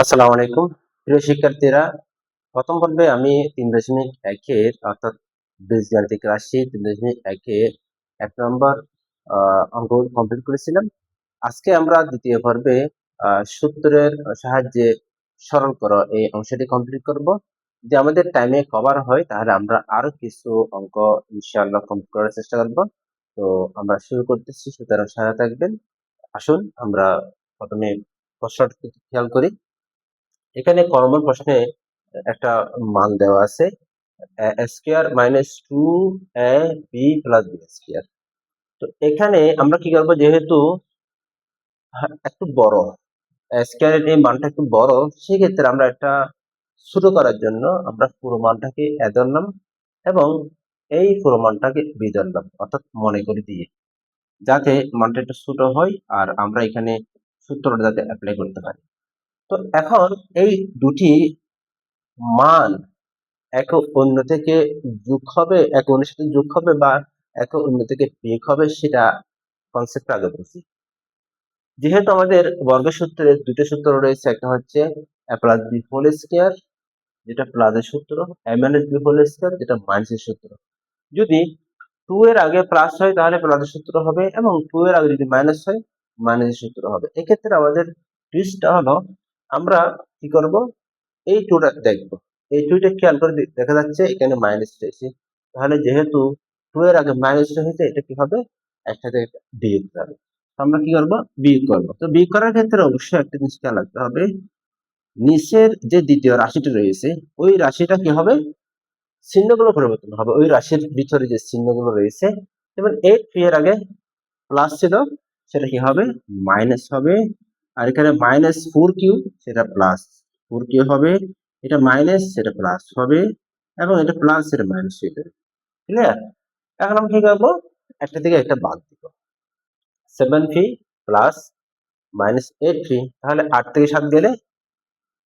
আসসালামু আলাইকুম প্রিয় শিক্ষার্থীরা। প্রথম পর্বে আমি 3.1 অর্থাৎ বীজগাণিতিক রাশি 3.1 এক নম্বর অঙ্ক কমপ্লিট করেছিলাম। আজকে আমরা দ্বিতীয় পর্বে সূত্রের সাহায্যে সরল করো এই অংশটি কমপ্লিট করব। যদি আমাদের টাইমে কভার হয় তাহলে আমরা আরো কিছু অঙ্ক ইনশাআল্লাহ কমপ্লিট করার চেষ্টা করব। তো আমরা শুরু করতেছি, সুতরাং সাথে থাকবেন। আসুন আমরা প্রথমে প্রশ্নটি খেয়াল করি। এখানে কমন প্রশ্নে একটা মান দেওয়া আছে a square minus 2ab plus b square. তো এখানে আমরা কি করব, যেহেতু একটু বড় স্কয়ারের এই মানটা একটু বড়, সেক্ষেত্রে আমরা একটা ছোট করার জন্য আমরা পুরো মানটাকে a ধরলাম এবং এই পুরো মানটাকে b ধরলাম, অর্থাৎ মনে করে দিয়ে, যাতে মানটা একটু ছোট হয় আর আমরা এখানে সূত্রটা যাতে অ্যাপ্লাই করতে পারি। তো এখন এই দুটি মান একে অন্য থেকে যোগ হবে, একে অন্যের সাথে যোগ হবে বা একে অন্য থেকে বিয়োগ হবে, সেটা কনসেপ্ট আগে বুঝি। যেহেতু আমাদের বর্গের সূত্রে দুটো সূত্র রয়েছে, একটা হচ্ছে a plus B whole square যেটা প্লাসের সূত্র, a minus B whole square যেটা মাইনাসের সূত্র। যদি 2 এর আগে প্লাস হয় তাহলে প্লাসের সূত্র হবে এবং 2 এর আগে যদি মাইনাস হয় মাইনাসের সূত্র হবে। এক্ষেত্রে আমাদের টুইস্টটা হলো, আমরা কি করব, এই টুটা দেখবো। এই টুইটা খেয়াল করে দেখা যাচ্ছে এখানে মাইনাস রয়েছে, তাহলে যেহেতু 2 এর আগে মাইনাস হয়েছে, এটা কি হবে, একসাথে বিয়োগ হবে। আমরা কি করব, বিয়োগ করব। তো বিয়োগ করার ক্ষেত্রে অবশ্যই একটা জিনিস খেয়াল রাখতে হবে, নিচের যে দ্বিতীয় রাশিটা রয়েছে ওই রাশিটা কি হবে, চিহ্নগুলো পরিবর্তন হবে। ওই রাশির ভিতরে যে চিহ্নগুলো রয়েছে, যেমন 8 এর আগে প্লাস ছিল, সেটা কি হবে, মাইনাস হবে। আর এখানে মাইনাস 4q, সেটা প্লাস 4q হবে। এটা মাইনাস, সেটা প্লাস হবে এবং এটা প্লাস, সেটা মাইনাস হবে। ক্লিয়ার? এখন আমরা কি করবো, একটা থেকে একটা বাদ দিব। 7p প্লাস মাইনাস 8p, তাহলে 8 থেকে 7 গেলে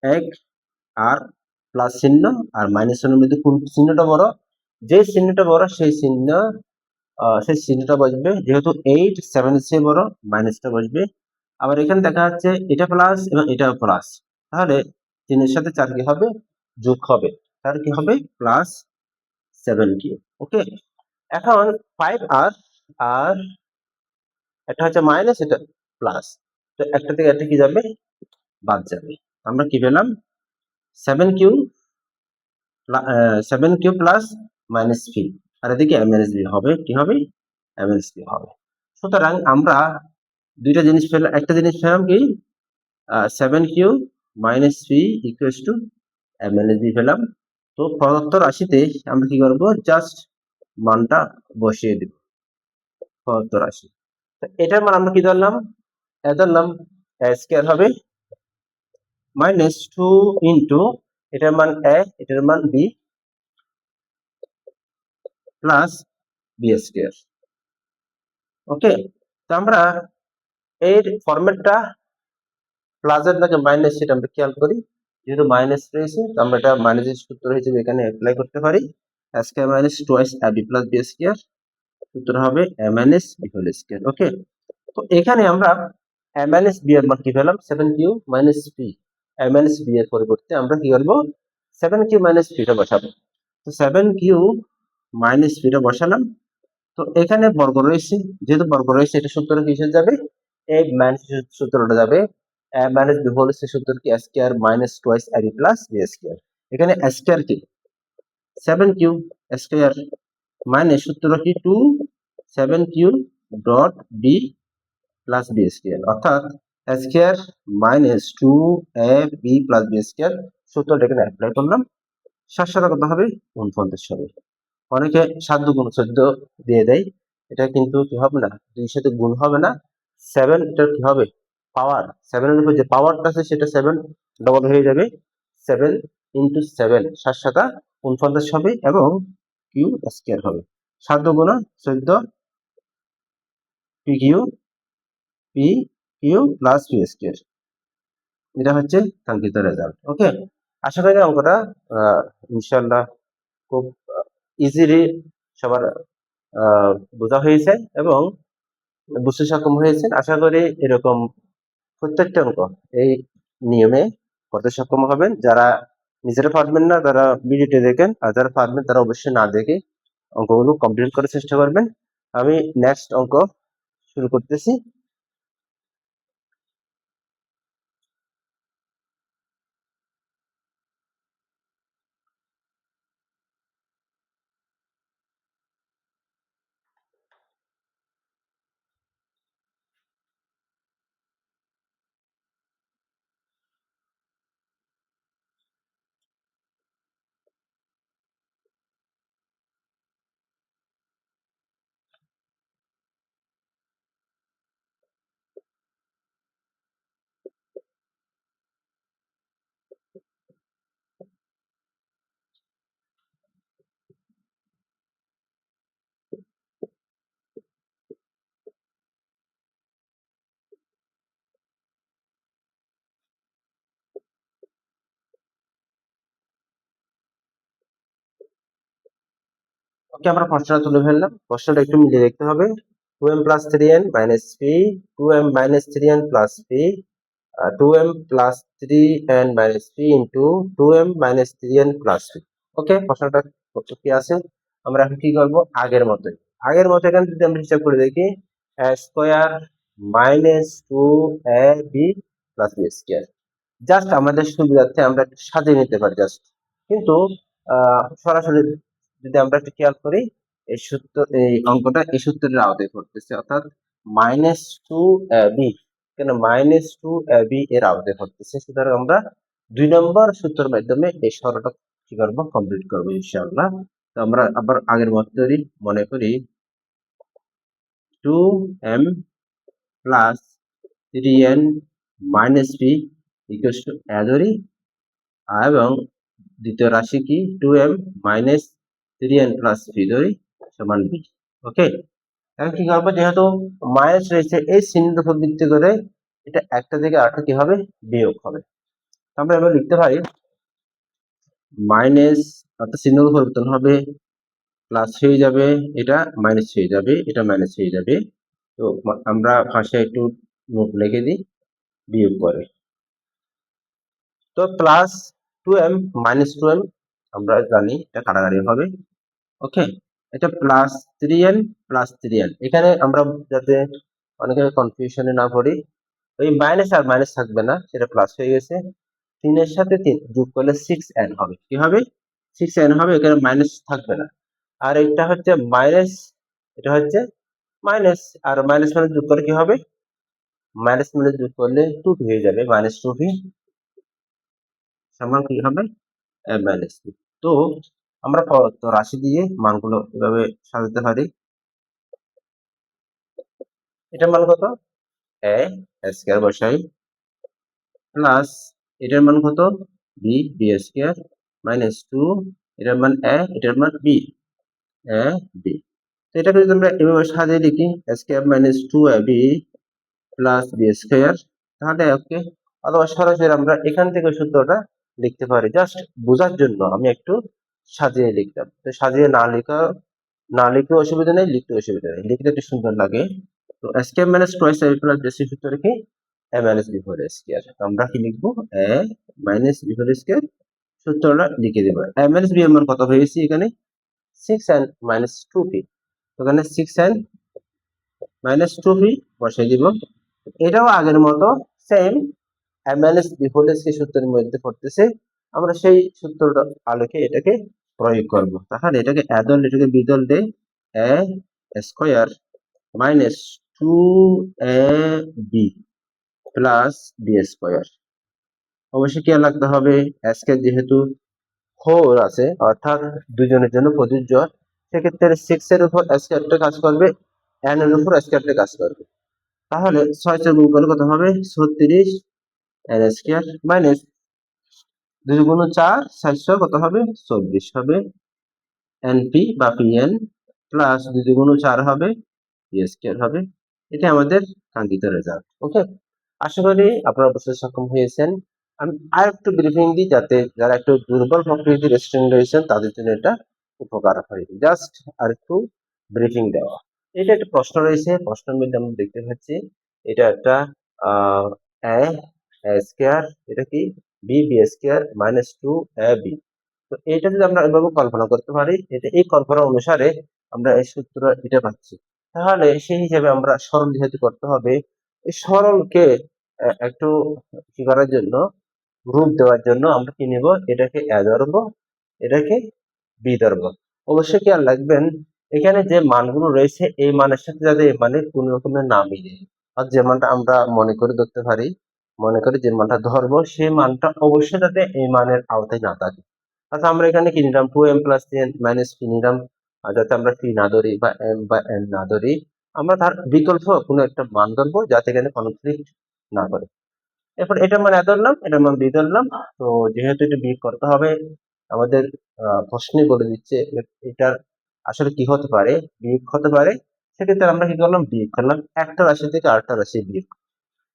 1, আর প্লাস চিহ্ন আর মাইনাস চিহ্নের মধ্যে কোন চিহ্নটা বড়, যে চিহ্নটা বড় সেই চিহ্নটা বসবে। যেহেতু 8 7 এর চেয়ে বড়, মাইনাসটা বসবে। আবার এখানে দেখা যাচ্ছে এটা প্লাস এবং এটাও প্লাস, তাহলে 3 এর সাথে 4 কি হবে, যোগ হবে। তাহলে কি হবে, প্লাস 7q। ওকে, এখন 5 আর এটা হচ্ছে মাইনাস, এটা প্লাস, তো একটা থেকে একটা কি যাবে, বাদ যাবে। আমরা কি পেলাম, 7q 7q plus minus p, আর এদিকে মাইনাস b হবে, কি হবে, মাইনাস b হবে। সুতরাং আমরা দুইটা জিনিস পেলাম, একটা জিনিস পেলাম কি, 7q minus p equals to minus b পেলাম। তো প্রদত্ত রাশিতে আমরা কি করব, জাস্ট মানটা বসিয়ে দিব প্রদত্ত রাশি। এটার মান আমরা কি ধরলাম, ধরলাম স্কয়ার হবে মাইনাস 2 ইন্টু এটার মান এটার মান b plus b square. Okay, তো আমরা এর ফরম্যাটটা প্লাসের নাকি মাইনাস, সেটা আমরা খেয়াল করি। যেহেতু মাইনাস রয়েছে, তো আমরা এটা মাইনাসের সূত্র হিসেবে এখানে অ্যাপ্লাই করতে পারি। Square minus twice ab plus b square, সূত্র হবে a minus b whole square. Okay, তো এখানে আমরা a মাইনাস b এর মান কি পেলাম, 7q minus p। a minus b এর পরিবর্তে আমরা কি করব, 7q মাইনাস p টা বসাবো। তো 7q মাইনাস p টা বসালাম। তো এখানে বর্গ রয়েছে, যেহেতু বর্গ রয়েছে, এটা সূত্র কি হিসেবে যাবে, a মাইনাস সূত্রটা যাবে a মাইনাস b হোল সূত্র কি, a square minus twice ab plus b square. এখানে a স্কয়ার কি 7q স্কয়ার মাইনাস সূত্র কি 2 7q dot b plus b square, অর্থাৎ a square minus 2ab plus b square. সূত্রটা এখানে অ্যাপ্লাই করলাম। 7 সাথে কত হবে, 49 হবে। অনেকে 7 গুণ 14 দিয়ে দেয়, এটা কিন্তু কি হবে না, 2 এর সাথে গুণ হবে না। 7 এটা কি হবে, পাওয়ার 7 এর উপর যে পাওয়ারটা আছে সেটা 7 ডবল হয়ে যাবে। 7 ইনটু 7 7 সাতা 49 হবে এবং কিউ স্কয়ার হবে। 7 গুণ 14 P Q P Q plus Q square. এটা হচ্ছে কাঙ্ক্ষিত রেজাল্ট। ওকে, আশা করি অঙ্কটা ইনশাআল্লাহ খুব ইজিলি সবার বোঝা হয়েছে এবং বুঝতে সক্ষম হয়েছেন। আশা করি এরকম প্রত্যেকটা অঙ্ক এই নিয়মে করতে সক্ষম হবেন। যারা নিজেরা পারবেন না তারা ভিডিওটি দেখেন, আর যারা পারবেন তারা অবশ্যই না দেখে অঙ্কগুলো কমপ্লিট করার চেষ্টা করবেন। আমি নেক্সট অঙ্ক শুরু করতেছি। ওকে, আমরা প্রশ্নটা তুলে ফেললাম। প্রশ্নটা একটু মিলিয়ে দেখতে হবে। 2m plus 3n minus p, 2m minus 3n plus p, 2m plus 3n minus p into 2m minus 3n plus p। ওকে, প্রশ্নটা কি আছে? আমরা এখন কি করব? আগের মতো এখানে যদি আমরা হিসাব করে দেখি, a square minus 2ab plus b square. Just আমাদের সুবিধার্থে আমরা একটু সাজিয়ে নিতে পারি জাস্ট, কিন্তু সরাসরি যদি আমরা একটু খেয়াল করি, এই অঙ্কটা এই সূত্রের আওতায় পড়তেছে, অর্থাৎ মাইনাস টু বি, কেন মাইনাস টু বি এর আওতায় পড়তেছে। সুতরাং আমরা 2 নম্বর সূত্রের মাধ্যমে এই সরলটা কি করবো? কমপ্লিট করবো ইনশাআল্লাহ। তো আমরা আবার আগের মতোই মনে করি 2m plus 3n minus p equals to a ধরি, এবং দ্বিতীয় রাশি কি 2m minus 3n plus p ধরি সমান b। ওকে, এখন কি করবো? যেহেতু মাইনাস রয়েছে, এই চিহ্নের উপর ভিত্তি করে এটা একটা থেকে আরেকটা কি হবে? বিয়োগ হবে। আমরা এবার লিখতে পারি মাইনাস, অর্থাৎ চিহ্নের পরিবর্তন হবে, প্লাস হয়ে যাবে, এটা মাইনাস হয়ে যাবে, এটা মাইনাস হয়ে যাবে। তো আমরা পাশে একটু নোট লিখে দিই, বিয়োগ করে। তো প্লাস 2m মাইনাস 2m আমরা জানি এটা কাটাকাটি হবে। ওকে, এটা প্লাস 3n প্লাস 3n। এখানে আমরা যাতে অনেকে কনফিউশনে না পড়ি, ওই মাইনাস আর মাইনাস থাকবে না, সেটা প্লাস হয়ে গেছে। 3 এর সাথে 3 যোগ করলে 6n হবে। কি হবে? 6n হবে, এখানে মাইনাস থাকবে না। আর এটা হচ্ছে মাইনাস, এটা হচ্ছে মাইনাস, আর মাইনাস মাইনাস যোগ করে কি হবে? মাইনাস মাইনাস যোগ করলে 2p হয়ে যাবে, মাইনাস 2p সমান কি হবে? মাইনাস 2। তো আমরা তো রাশি দিয়ে মানগুলো এভাবে সাজাতে পারি। এটার মান কত? a স্কয়ার বসাই, প্লাস এটার মান কত? b স্কয়ার, মাইনাস 2 এটার মান a, এটার মান b b। তো এটাকে যদি আমরা এভাবে সাজিয়ে লিখি square minus 2ab plus b square, তাহলে ওকে। অথবা সরাসরি আমরা এখান থেকে সূত্রটা লিখতে পারি। জাস্ট বোঝার জন্য আমি একটু সাজিয়ে লিখলাম। তো সাজিয়ে না লিখতে অসুবিধা নেই, লিখতে অসুবিধা নেই, লিখতে একটু সুন্দর লাগে। তো square minus twice ab plus b সূত্র কি? a minus b whole square. আমরা কি লিখবো? a minus b whole square সূত্রটা লিখে দেব। a মাইনাস b এর মান কত হয়েছে এখানে? 6n minus 2p। ওখানে 6n মাইনাস 2p বসাই দিব। এটাও আগের মতো same a minus b whole square সূত্রের মধ্যে পড়তেছে। আমরা সেই সূত্রটা আলোকে এটাকে প্রয়োগ করব। তাহলে এটাকে a দল, এটাকে b দল দেই, a square minus 2ab plus b square. অবশ্যই কি লাগতে হবে? আজকে যেহেতু 4 আছে, অর্থাৎ দুজনের জন্য প্রযোজ্য, সেক্ষেত্রে 6 এর উপর স্কয়ারটা কাজ করবে, n এর উপর স্কয়ারটা কাজ করবে। তাহলে 6 তে গুণ করলে কত হবে? 36 n স্কয়ার মাইনাস 2 গুণ 4 700 কত হবে? 24 হবে np বা pn, প্লাস 2 গুণ 4 হবে p স্কয়ার হবে। এটা আমাদের কাঙ্ক্ষিত রেজাল্ট। ওকে, আশা করি আপনারা বুঝতে সক্ষম হয়েছেন। আমি আরেকটু ব্রিফিং দিই, যাতে যারা একটু দুর্বল প্রকৃতির স্টুডেন্ট রয়েছেন তাদের জন্য এটা উপকার হয়। জাস্ট আরেকটু ব্রিফিং দেওয়া। এটা একটা প্রশ্ন রয়েছে, প্রশ্নের মধ্যে আমরা দেখতে পাচ্ছি এটা একটা আহ স্কয়ার, এটা কি বি স্কোয়ার মাইনাস 2ab। তো এটা যদি আমরা এভাবে কল্পনা করতে পারি, এটা এই কল্পনা অনুসারে আমরা এই সূত্র এটা পাচ্ছি। তাহলে সেই হিসাবে আমরা সরল যেহেতু করতে হবে, এই সরলকে একটু কি করার জন্য, রূপ দেওয়ার জন্য আমরা কি নেব, এটাকে এ ধরবো, এটাকে বি ধরবো। অবশ্যই খেয়াল রাখবেন এখানে যে মানগুলো রয়েছে এই মানের সাথে যাতে এই মানের কোন রকমের না মিলে, আর যে মানটা আমরা মনে করে ধরতে পারি, মনে করে যে মানটা ধরবো সেই মানটা অবশ্যই যাতে এই মানের আওতায় না থাকে। আচ্ছা আমরা এখানে কি নিলাম, 2m plus 3n minus P নিলাম, আর যাতে আমরা পি না ধরি বা এম বা এন না ধরি, আমরা তার বিকল্প কোনো একটা মান ধরবো যাতে এখানে কনফ্লিক্ট না করে। এরপর এটার মান এ ধরলাম, এটার মান বি ধরলাম। তো যেহেতু এটা বিয়োগ করতে হবে, আমাদের প্রশ্নে বলে দিচ্ছে এটার আসলে কি হতে পারে, বিয়োগ হতে পারে। সেক্ষেত্রে আমরা কি করলাম, বিয়োগ করলাম একটা রাশি থেকে আরেকটা রাশি বিয়োগ।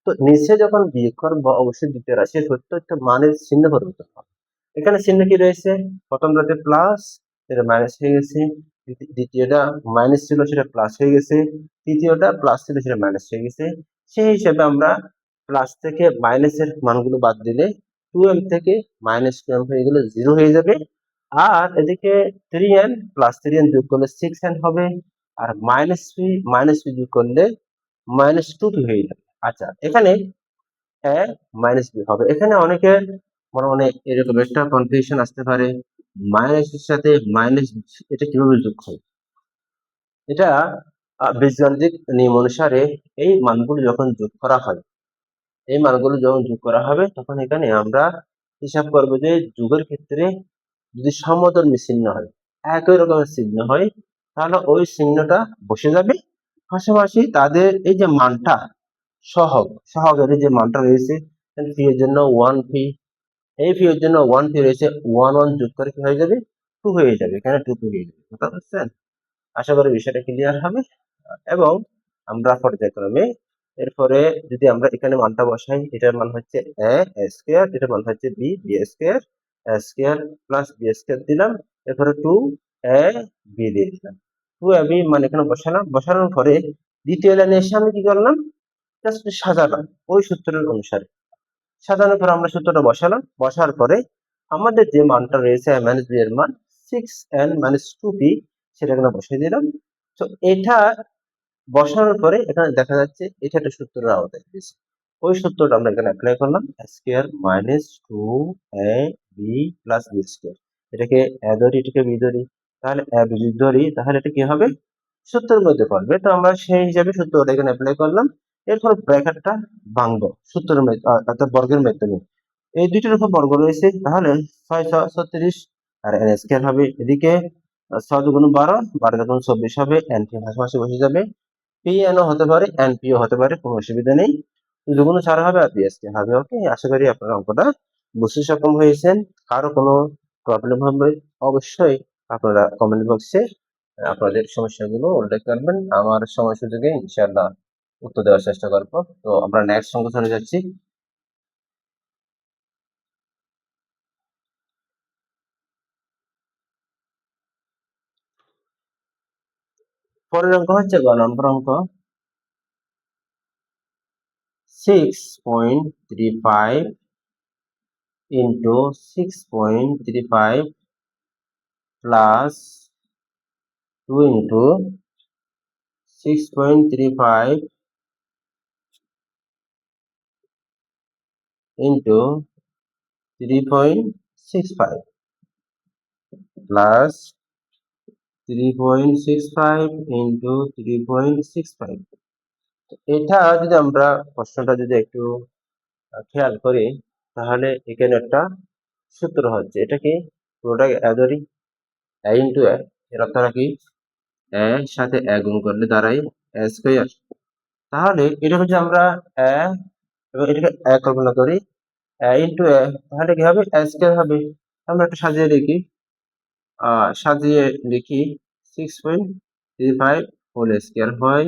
তো নিচে যখন বিয়োগ করবো অবশ্যই দ্বিতীয় রাশির প্রত্যেকটা মানের চিহ্ন পরিবর্তন হবে। এখানে চিহ্ন কি রয়েছে, প্রথমটাতে প্লাস, এটা মাইনাস হয়ে গেছে, দ্বিতীয়টা মাইনাস ছিল সেটা প্লাস হয়ে গেছে, তৃতীয়টা প্লাস ছিল সেটা মাইনাস হয়ে গেছে। সেই হিসেবে আমরা প্লাস থেকে মাইনাসের মানগুলো বাদ দিলে 2m থেকে মাইনাস 2m হয়ে গেলে 0 হয়ে যাবে। আর এদিকে 3n প্লাস 3n যোগ করলে 6n হবে, আর মাইনাস পি যোগ করলে মাইনাস 2p হয়ে যাবে। আচ্ছা এখানে এ মাইনাস বি হবে। এখানে অনেকের মনে মনে এরকম একটা কনফিউশন আসতে পারে, মাইনাসের সাথে মাইনাস এটা কিভাবে যোগ হয়। এটা বীজগাণিতিক নিয়ম অনুসারে এই মানগুলো যখন যোগ করা হয়, এই মানগুলো যখন যোগ করা হবে তখন এখানে আমরা হিসাব করবো যে যোগের ক্ষেত্রে যদি সমধর্মী চিহ্ন হয়, একই রকমের চিহ্ন হয়, তাহলে ওই চিহ্নটা বসে যাবে। পাশাপাশি তাদের এই যে মানটা সহগের যে মানটা রয়েছে, ফি এর জন্য 1p, এই ফি এর জন্য 1p রয়েছে, 1 যোগ করে কি হয়ে যাবে, 2 হয়ে যাবে, এখানে 2 হয়ে যাবে। বুঝতে পারছেন? আশা করি বিষয়টা ক্লিয়ার হবে। এবং আমরা পর্যায়ক্রমে এরপরে যদি আমরা এখানে মানটা বসাই, এটার মান হচ্ছে a স্কয়ার, এটার মান হচ্ছে b square, a square plus b square দিলাম, এরপরে 2ab দিয়ে দিলাম। 2ab মানে এখানে বসালাম, বসানোর পরে দ্বিতীয় লাইনে এসে আমি কি করলাম, জাস্ট সাজালাম ওই সূত্রের অনুসারে। সাজানোর পর আমরা সূত্রটা বসালাম, বসার পরে আমাদের যে মানটা রয়েছে a মাইনাস b এর মান 6n মাইনাস 2p, সেটা এখানে বসিয়ে দিলাম। তো এটা বসানোর পরে এখানে দেখা যাচ্ছে এটা একটা সূত্রের আওতায় রয়েছে। ওই সূত্রটা আমরা এখানে অ্যাপ্লাই করলাম, a square minus 2ab plus b square. এটাকে a ধরি, এটাকে b ধরি, তাহলে a b যদি ধরি তাহলে এটা কি হবে, সূত্রের মধ্যে পড়বে। তো আমরা সেই হিসাবে সূত্রটা এখানে অ্যাপ্লাই করলাম। এরপর ব্র্যাকেটটা ভাঙবো সূত্রের মধ্যে, অর্থাৎ বর্গের মাধ্যমে। এই দুইটার উপর বর্গ রয়েছে, তাহলে 6 6 36 আর n স্কয়ার হবে। এদিকে 6 দুগুণ 12, 12 দুগুণ 24 হবে, n কে পাশাপাশি বসে যাবে। পি এন ও হতে পারে, এন পি ও হতে পারে, কোনো অসুবিধা নেই। দুগুণ 4 হবে আর পিএসকে হবে। ওকে, আশা করি আপনারা অঙ্কটা বুঝতে সক্ষম হয়েছেন। কারো কোনো প্রবলেম হবে অবশ্যই আপনারা কমেন্ট বক্সে আপনাদের সমস্যাগুলো উল্লেখ করবেন, আমার সময় সুযোগে ইনশাআল্লাহ উত্তর দেওয়ার চেষ্টা করবো। তো আমরা নেক্সট অঙ্ক চলে যাচ্ছি। পরের অঙ্ক হচ্ছে গ নম্বর অঙ্ক, 6.35 into 6.35 plus 2 into 6.35 into 3.65 plus 3.65 into 3.65। এটা যদি আমরা প্রশ্নটা যদি একটু খেয়াল করি, তাহলে এখানে একটা সূত্র হচ্ছে, এটা কি পুরোটা ধরি a ইন্টু a, এর অর্থটা কি, a সাথে a গুণ করলে দাঁড়ায় a স্কয়ার। তাহলে এটা হচ্ছে আমরা a এবং এটাকে a কল্পনা করি, a ইন্টু a, তাহলে কি হবে, a স্কয়ার হবে। আমরা একটু সাজিয়ে লিখি 6.35 হোল স্কয়ার হয়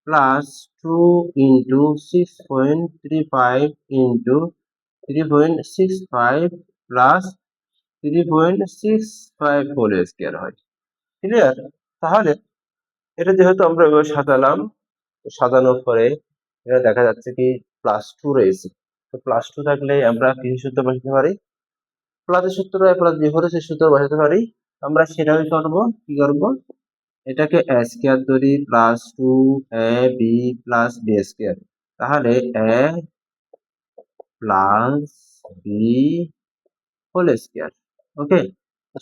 plus 2 into 6.35 into 3.65 plus 3.65 whole square হয়। ক্লিয়ার? তাহলে এটা যেহেতু আমরা এবার সাজালাম, সাজানোর পরে এটা দেখা যাচ্ছে কি প্লাস 2 রয়েছে। তো +2 থাকলে আমরা কি সূত্র বসাতে পারি? প্লাসের সূত্র a plus b whole square সূত্র বসাতে পারি। আমরা সেটাই করব। কি করব? এটাকে a স্কয়ার ধরি plus 2ab plus b square. তাহলে a plus b whole square. Okay?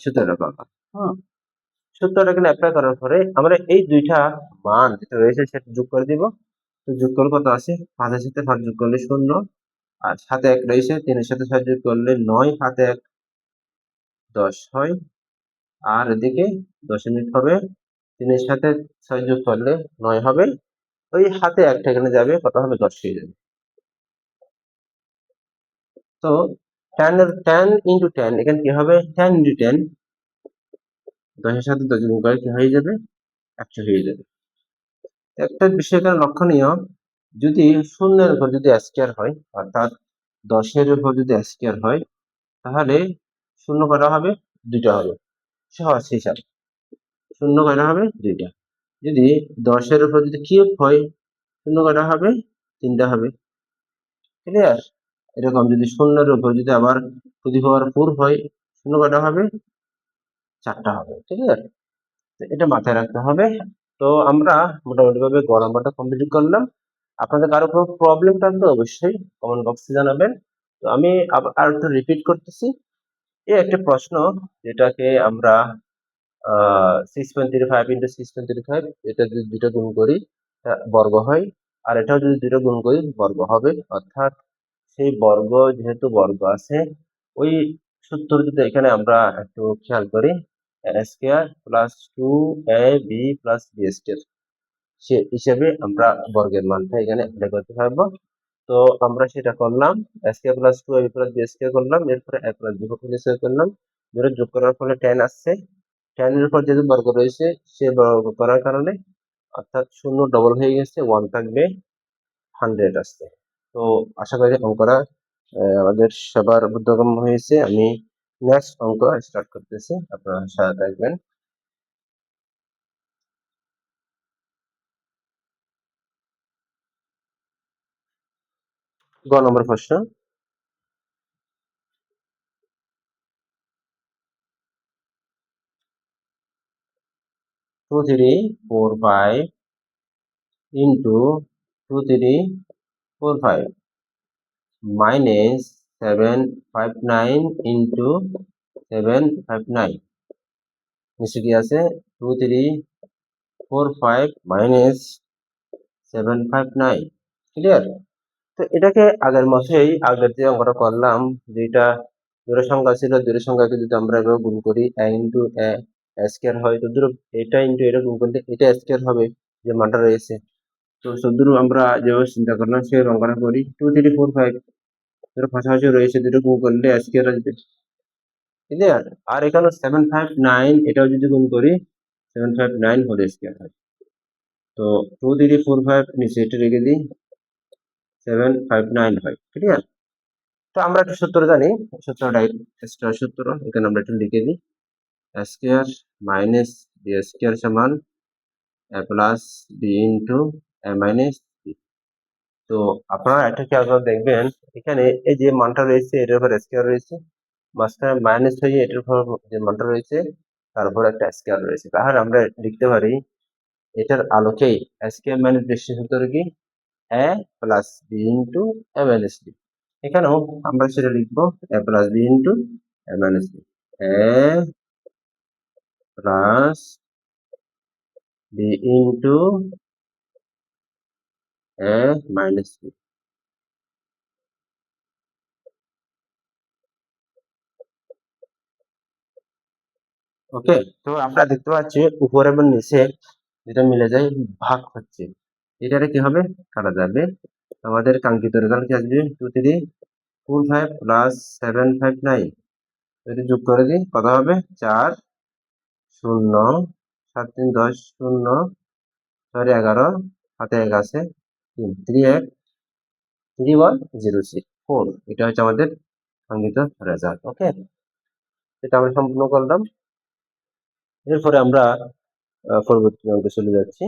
সূত্রটা পাবো। হুম। সূত্রটা এখানে অ্যাপ্লাই করার পরে আমরা এই দুইটা মান যেটা রয়েছে সেটা যোগ করে দিব। তো যোগ করলে কত আসে? 5 এর সাথে 5 যোগ করলে 0, আর সাথে 1 রয়েছে, 3 এর সাথে 6 যোগ করলে 9, হাতে 1 10 হয়, আর এদিকে দশমিক হবে। 3 এর সাথে 6 যোগ করলে 9 হবে। ওই হাতে 1টা এখানে যাবে, কত হবে? 10 হয়ে যাবে। তো tan into tan এখানে কি হবে? tan into tan 10 এর সাথে 10 গুণ করে কি হয়ে যাবে? 100 হয়ে যাবে। একটা বিষয় এখানে লক্ষণীয়, যদি শূন্যের উপর যদি স্কয়ার হয়, অর্থাৎ 10 এর উপর যদি স্কয়ার হয়, তাহলে শূন্য কয়টা হবে? 2টা হবে। সহজ হিসাব। শূন্য কয়টা হবে? 2টা। যদি 10 এর উপর যদি কিউব হয়, শূন্য কয়টা হবে? 3টা হবে। ক্লিয়ার? এরকম যদি শূন্যের উপর যদি আবার টু দি পাওয়ার 4 হয়, শূন্য কয়টা হবে? 4টা হবে। ক্লিয়ার? তো এটা মাথায় রাখতে হবে। তো আমরা মোটামুটি ভাবে গ নাম্বারটা কমপ্লিট করলাম। আপনাদের কারো কোনো প্রবলেম থাকলে অবশ্যই কমেন্ট বক্সে জানাবেন। তো আমি আর একটু রিপিট করতেছি। এই একটা প্রশ্ন, যেটাকে আমরা 6.35 into 6.35, এটা যদি 2টা গুণ করি বর্গ হয়, আর এটাও যদি 2টা গুণ করি বর্গ হবে। অর্থাৎ সেই বর্গ, যেহেতু বর্গ আছে, ওই সূত্র যদি এখানে আমরা একটু খেয়াল করি, a square plus 2ab plus b square সে হিসেবে আমরা বর্গের মানটা এখানে অ্যাপ্লাই করতে পারবো। তো আমরা সেটা করলাম, a square plus 2ab plus b square করলাম, এরপরে a plus b whole square করলাম। দুটো যোগ করার ফলে tan আসছে। tan এর উপর যেহেতু বর্গ রয়েছে, সে বর্গ করার কারণে, অর্থাৎ 0 ডবল হয়ে গেছে, 1 থাকবে, 100 আসছে। তো আশা করি অঙ্কটা আমাদের সবার বোধগম্য হয়েছে। আমি নেক্সট অঙ্ক স্টার্ট করতেছি, আপনারা সাথে থাকবেন। গ নম্বর প্রশ্ন, 2 3 4 5 into 2 3 4 5 minus 7 5 9 into 7 5 9, নিচে কি আছে? 2 3 4 5 minus 7 5 9। ক্লিয়ার? তো এটাকে আগের মতোই, আগের যে অঙ্কটা করলাম, যেটা দুটো সংখ্যা ছিল, দুটো সংখ্যাকে যদি আমরা এভাবে গুণ করি, a ইন্টু a স্কয়ার হয়, তো দুটো এটা ইন্টু এটা গুণ করলে এটা স্কয়ার হবে, যে মানটা রয়েছে। তো শুধু আমরা যেভাবে চিন্তা করলাম সেভাবে অঙ্কটা করি। 2 3 4 5 দুটো পাশাপাশি রয়েছে, দুটো গুণ করলে স্কয়ার আসবে। ক্লিয়ার? আর এখানে 7 5 9 এটাও যদি গুণ করি, 7 5 9 হোল স্কয়ার হয়। তো 2 3 4 5 নিচে এটা রেখে দিই, 7 5 9 হয়। ক্লিয়ার? তো আমরা একটা সূত্র জানি, সূত্রটা এক্সট্রা সূত্র, এখানে আমরা একটু লিখে দিই। a square minus b square সমান a plus b into a minus b। তো আপনারা একটা খেয়াল করে দেখবেন, এখানে এই যে মানটা রয়েছে এটার উপর স্কয়ার রয়েছে, মাঝখানে মাইনাস হয়ে এটার উপর যে মানটা রয়েছে তার উপর একটা স্কয়ার রয়েছে। তাহলে আমরা লিখতে পারি এটার আলোকেই স্কয়ার মাইনাস b সূত্র কি? a plus b into a minus b। এখানেও আমরা সেটা লিখবো a plus b into a minus b। a plus b into a minus b। ওকে? তো আমরা দেখতে পাচ্ছি উপর এবং নিচে যেটা মিলে যায় ভাগ হচ্ছে, এটারে কি হবে? কাটা যাবে। আমাদের কাঙ্ক্ষিত রেজাল্ট কি আসবে? 2 3 4 5 প্লাস 7 5 9, যদি যোগ করে দিই কত হবে? 4 0 7 3 10 0 4 11, হাতে 1 আছে, 3 3 1 3 1 0 6 4। এটা হচ্ছে আমাদের কাঙ্ক্ষিত রেজাল্ট। ওকে? এটা আমরা সম্পূর্ণ করলাম। এরপরে আমরা পরবর্তী অঙ্কে চলে যাচ্ছি।